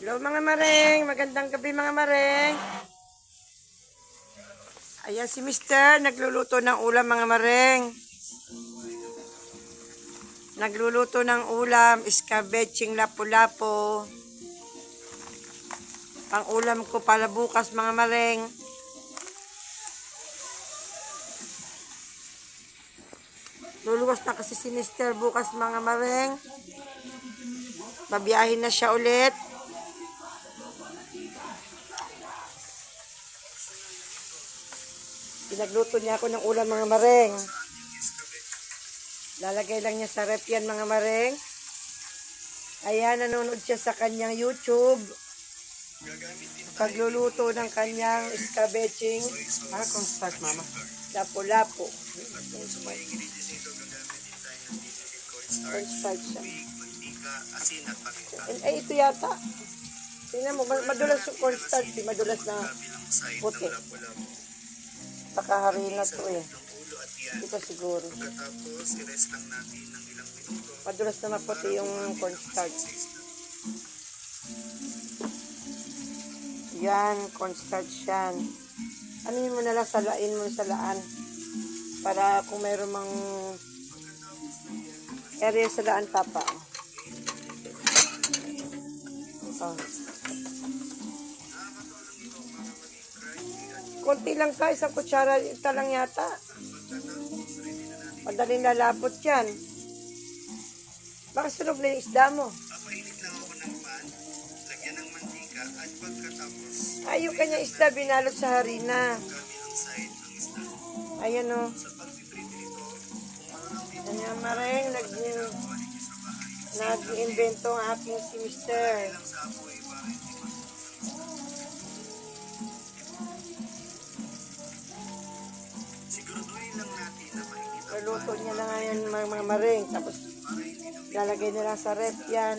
Hello mga maring, magandang gabi mga maring. Ayan si Mister, nagluluto ng ulam mga maring. Nagluluto ng ulam, iskabetsing lapu-lapu. Pang ulam ko para bukas mga maring. Luluwas na kasi si Mister bukas mga maring. Babiyahin na siya ulit. Pinagluto niya ako ng ulam mga maring. Lalagay lang niya sa rep yan mga maring. Ayan, nanonood siya sa kanyang YouTube. Pagluluto ng kanyang iskabetsing. Kung start mama. Lapu-lapu. Cornstarch siya. Ay, ito yata. Tingnan mo, madulas yung cornstarch. Madulas na puti. Pakaharina to eh. Ito siguro. Madulas na maputi yung cornstarch. Yan, cornstarch yan. Anin mo na lang, salain mo sa laan. Para kung mayroon mang area sa laan papa. Oh. Konti lang ka, isang kutsara ito lang yata. Madaling lalapot yan. Baka sunog na yung isda mo. Papainit lang ako ng pan, lagyan ng mantika at pagkatapos Ay, yung kanya isda binalot sa harina. kabilang side ng isda. Ayan o. Sa pagpiprito nito, Ayan maring, nag-invento ang aking si Mister. lang sa apoy para hindi siguraduhin lang natin na mainit ang Paluto niya na ngayon mga maring. Tapos lalagay nila sa rep yan.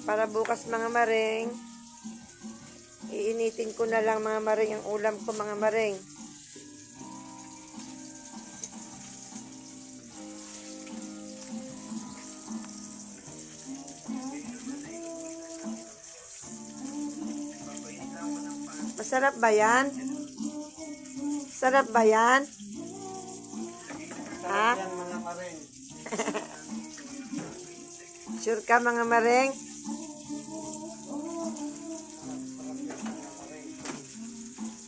Para bukas mga maring. Iinitin ko na lang mga maring ang ulam ko mga maring. Masarap ba yan? Sarap ba yan? Ha? mga maring. Sure ka mga maring?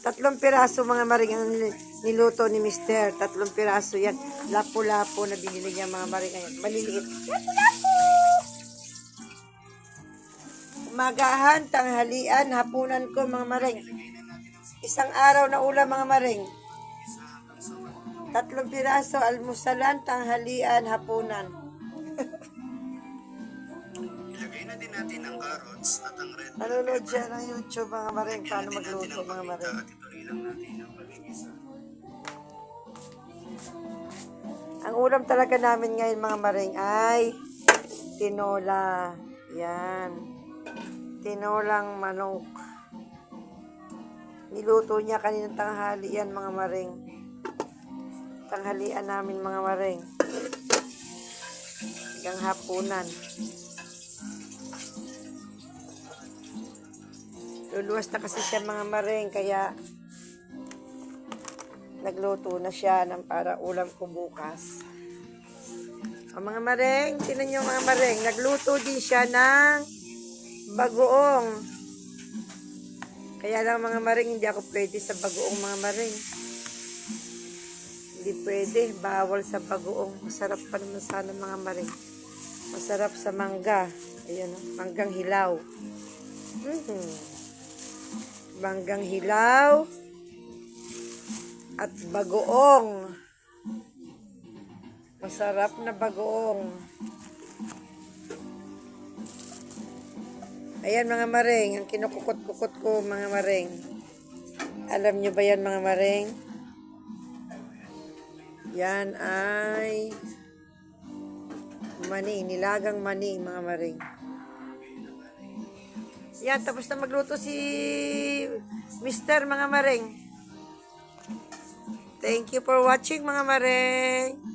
Tatlong piraso mga maring ang niluto ni Mister. Tatlong piraso yan. Lapu-lapu na binili niya mga maring. Ayan, maliliit. Lapu-lapu! Umagahan, tanghalian, hapunan ko mga maring. Isang araw na ulam mga maring. Tatlong piraso, almusalan, tanghalian, hapunan. Ilagay na din natin ang carrots at ang red Nanonood siya ng YouTube mga maring. Paano magluto mga maring. at ituloy lang natin ang pagigisa. Ang ulam talaga namin ngayon mga maring ay tinola. Yan. Tinolang manok. Niluto niya kaninang tanghali yan mga maring. Tanghalian namin mga maring. Hanggang hapunan. Luluwas na kasi siya mga maring. Kaya nagluto na siya ng para ulam ko bukas. O mga maring, tinan nyo mga maring. Nagluto din siya ng bagoong. Kaya lang mga maring, hindi ako pwede sa bagoong mga maring. Hindi pwede, bawal sa bagoong. Masarap pa naman sana mga maring. Masarap sa mangga. Ayan, manggang hilaw. Manggang hilaw at bagoong. Masarap na bagoong. Ayan mga maring, ang kinukukot-kukot ko mga maring. Alam nyo ba yan mga maring? Yan ay mani, nilagang mani mga maring. Yan, tapos na magluto si Mister mga maring. Thank you for watching mga maring.